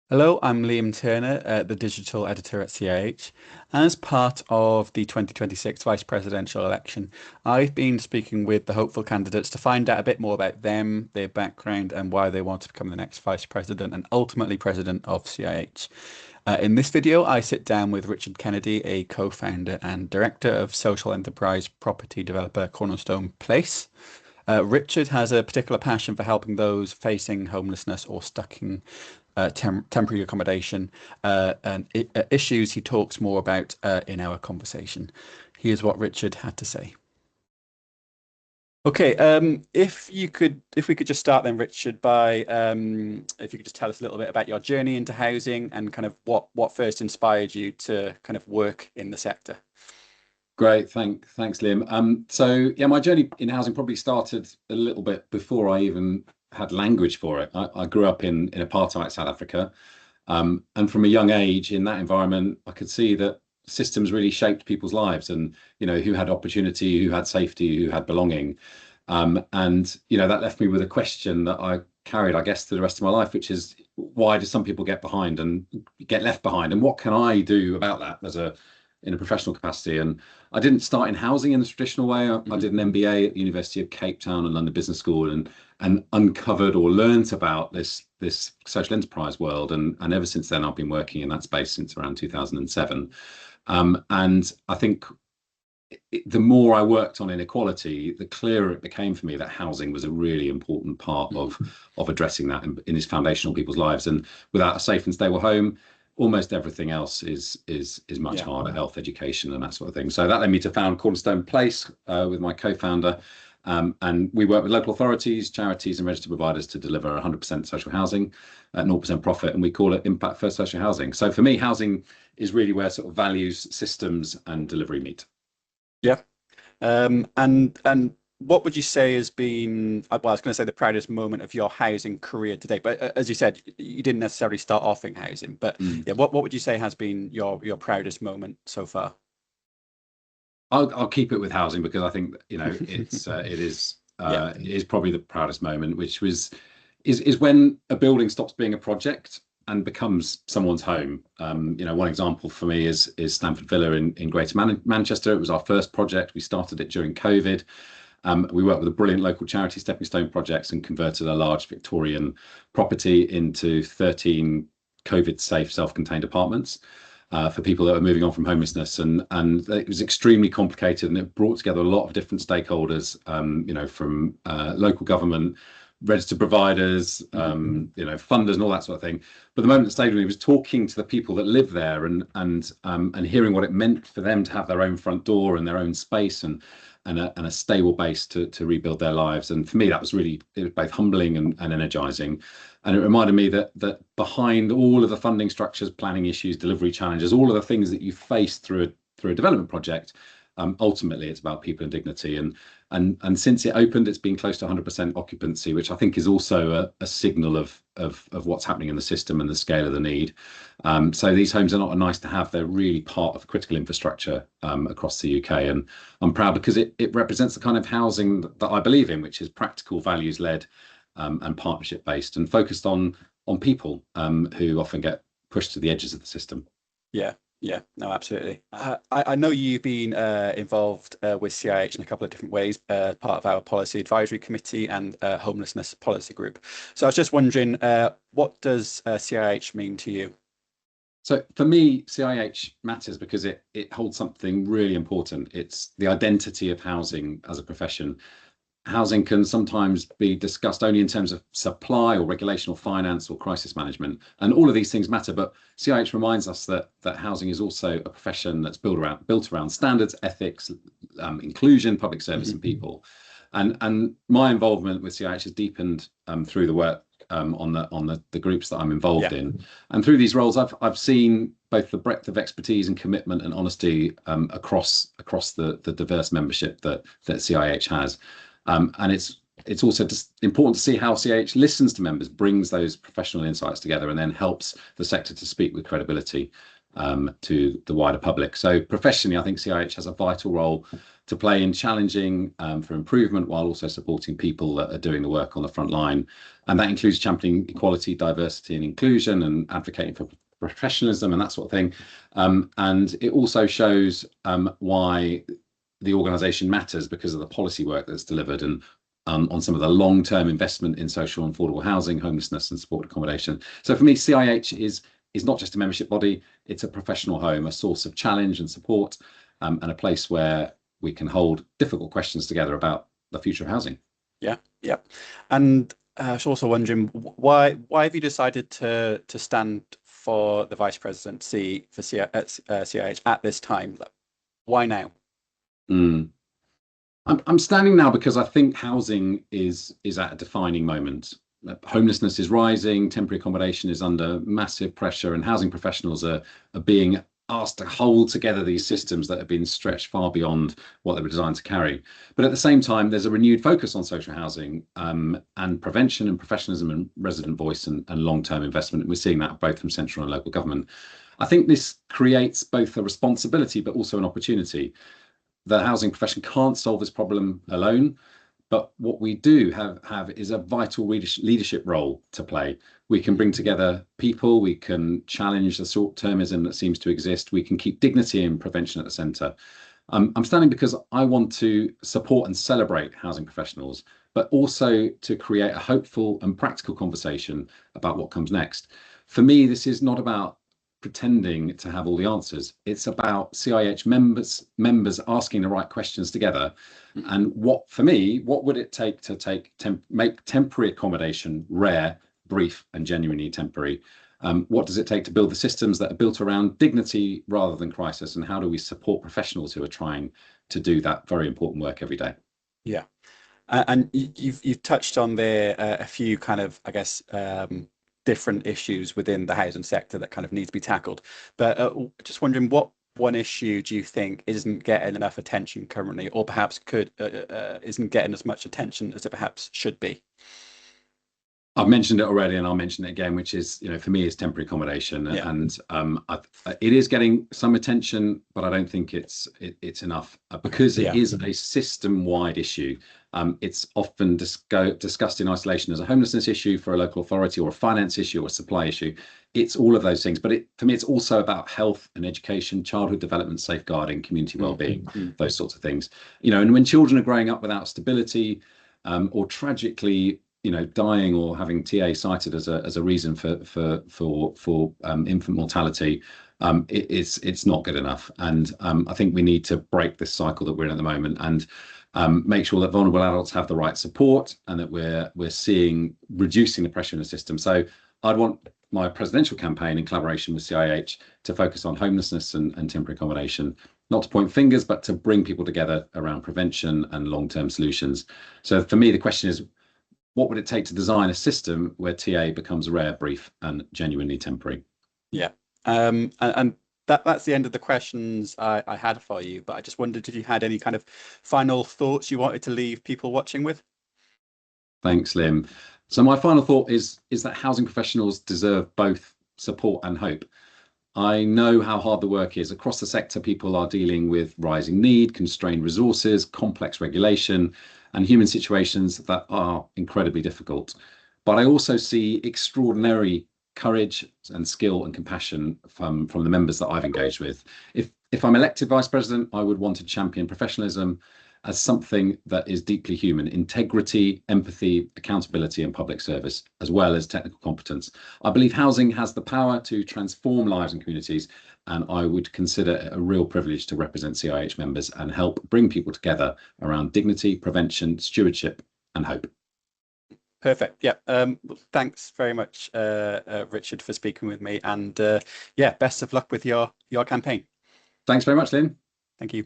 Hello, I'm Liam Turner, the digital editor at CIH. As part of the 2026 vice presidential election, I've been speaking with the hopeful candidates to find out a bit more about them, their background, and why they want to become the next vice president and ultimately president of CIH. In this video, I sit down with Richard Kennedy, a co-founder and director of social enterprise property developer Cornerstone Place. Richard has a particular passion for helping those facing homelessness or stuck in temporary accommodation and issues he talks more about in our conversation. Here's what Richard had to say. Okay, if we could just start then, Richard, by if you could just tell us a little bit about your journey into housing and kind of what first inspired you to kind of work in the sector. Great, thanks, Liam. So yeah, my journey in housing probably started a little bit before I even had language for it. I grew up in apartheid South Africa, and from a young age in that environment, I could see that systems really shaped people's lives, and who had opportunity, who had safety, who had belonging, and that left me with a question that I carried, I guess, to the rest of my life, which is why do some people get behind and get left behind, and what can I do about that in a professional capacity? And I didn't start in housing in the traditional way. I did an MBA at the University of Cape Town and London Business School, and uncovered or learnt about this social enterprise world. And ever since then, I've been working in that space since around 2007. And I think the more I worked on inequality, the clearer it became for me that housing was a really important part of addressing that in its foundational people's lives. And without a safe and stable home, almost everything else is much harder, health, education, and that sort of thing. So that led me to found Cornerstone Place with my co-founder. And we work with local authorities, charities, and registered providers to deliver 100% social housing at 0% profit, and we call it impact first social housing. So for me, housing is really where sort of values, systems, and delivery meet. Yeah. And what would you say has been, well, I was going to say the proudest moment of your housing career today, but as you said, you didn't necessarily start off in housing, but yeah, what would you say has been your proudest moment so far? I'll keep it with housing because I think Yeah. it is probably the proudest moment, which is when a building stops being a project and becomes someone's home. One example for me is Stamford Villa in Greater Manchester. It was our first project. We started it during COVID. We worked with a brilliant local charity, Stepping Stone Projects, and converted a large Victorian property into 13 COVID-safe, self-contained apartments for people that are moving on from homelessness. And it was extremely complicated, and it brought together a lot of different stakeholders, from local government, registered providers, funders, and all that sort of thing. But the moment that stayed with me was talking to the people that live there and hearing what it meant for them to have their own front door and their own space and a stable base to rebuild their lives. And for me, it was both humbling and energizing. And it reminded me that behind all of the funding structures, planning issues, delivery challenges, all of the things that you face through a development project, ultimately it's about people and dignity. And since it opened, it's been close to 100% occupancy, which I think is also a signal of what's happening in the system and the scale of the need. So these homes are not a nice to have; they're really part of critical infrastructure across the UK. And I'm proud because it represents the kind of housing that I believe in, which is practical, values led, and partnership based, and focused on who often get pushed to the edges of the system. Yeah. Yeah, no, absolutely. I know you've been involved with CIH in a couple of different ways, part of our policy advisory committee and homelessness policy group. So I was just wondering, what does CIH mean to you? So for me, CIH matters because it holds something really important. It's the identity of housing as a profession. Housing can sometimes be discussed only in terms of supply or regulation or finance or crisis management. And all of these things matter, but CIH reminds us that housing is also a profession that's built around standards, ethics, inclusion, public service, and people. And my involvement with CIH has deepened through the work on the groups that I'm involved in. And through these roles, I've seen both the breadth of expertise and commitment and honesty across the diverse membership that CIH has. And it's also just important to see how CIH listens to members, brings those professional insights together, and then helps the sector to speak with credibility. to the wider public. So professionally, I think CIH has a vital role to play in challenging for improvement while also supporting people that are doing the work on the front line. And that includes championing equality, diversity and inclusion and advocating for professionalism and that sort of thing. And it also shows why the organisation matters because of the policy work that's delivered and on some of the long-term investment in social and affordable housing, homelessness and support accommodation. So for me, CIH is not just a membership body, it's a professional home, a source of challenge and support, and a place where we can hold difficult questions together about the future of housing. Yeah, yeah. And I was also wondering why have you decided to stand for the vice presidency for CIH at this time? Like, why now? Mm. I'm standing now because I think housing is at a defining moment. Homelessness is rising, temporary accommodation is under massive pressure, and housing professionals are being asked to hold together these systems that have been stretched far beyond what they were designed to carry. But at the same time, there's a renewed focus on social housing and prevention and professionalism and resident voice and long-term investment. And we're seeing that both from central and local government. I think this creates both a responsibility but also an opportunity. The housing profession can't solve this problem alone, but what we do have is a vital leadership role to play. We can bring together people, we can challenge the short-termism that seems to exist, we can keep dignity and prevention at the centre. I'm standing because I want to support and celebrate housing professionals, but also to create a hopeful and practical conversation about what comes next. For me, this is not about pretending to have all the answers. It's about CIH members asking the right questions together. And for me, what would it take to make temporary accommodation rare, brief, and genuinely temporary? What does it take to build the systems that are built around dignity rather than crisis? And how do we support professionals who are trying to do that very important work every day? Yeah, and you've touched on there a few kind of, I guess, different issues within the housing sector that kind of need to be tackled. But just wondering, what one issue do you think isn't getting enough attention currently, or perhaps could isn't getting as much attention as it perhaps should be? I've mentioned it already, and I'll mention it again, which is, for me, is temporary accommodation, Yeah. and it is getting some attention, but I don't think it's enough because it is a system-wide issue. It's often discussed in isolation as a homelessness issue for a local authority, or a finance issue, or a supply issue. It's all of those things, but for me, it's also about health and education, childhood development, safeguarding, community well-being, those sorts of things. And when children are growing up without stability, or tragically, dying or having TA cited as a reason for infant mortality, it's not good enough. And I think we need to break this cycle that we're in at the moment and make sure that vulnerable adults have the right support and that we're reducing the pressure in the system. So I'd want my presidential campaign in collaboration with CIH to focus on homelessness and temporary accommodation, not to point fingers, but to bring people together around prevention and long-term solutions. So for me, the question is, what would it take to design a system where TA becomes rare, brief, and genuinely temporary? Yeah, and that's the end of the questions I had for you. But I just wondered if you had any kind of final thoughts you wanted to leave people watching with. Thanks, Lim. So my final thought is that housing professionals deserve both support and hope. I know how hard the work is. Across the sector, people are dealing with rising need, constrained resources, complex regulation, and human situations that are incredibly difficult. But I also see extraordinary courage and skill and compassion from the members that I've engaged with. If I'm elected vice president, I would want to champion professionalism as something that is deeply human: integrity, empathy, accountability, and public service, as well as technical competence. I believe housing has the power to transform lives and communities, and I would consider it a real privilege to represent CIH members and help bring people together around dignity, prevention, stewardship, and hope. Perfect. Yeah. Thanks very much, Richard, for speaking with me. And yeah, best of luck with your campaign. Thanks very much, Lynn. Thank you.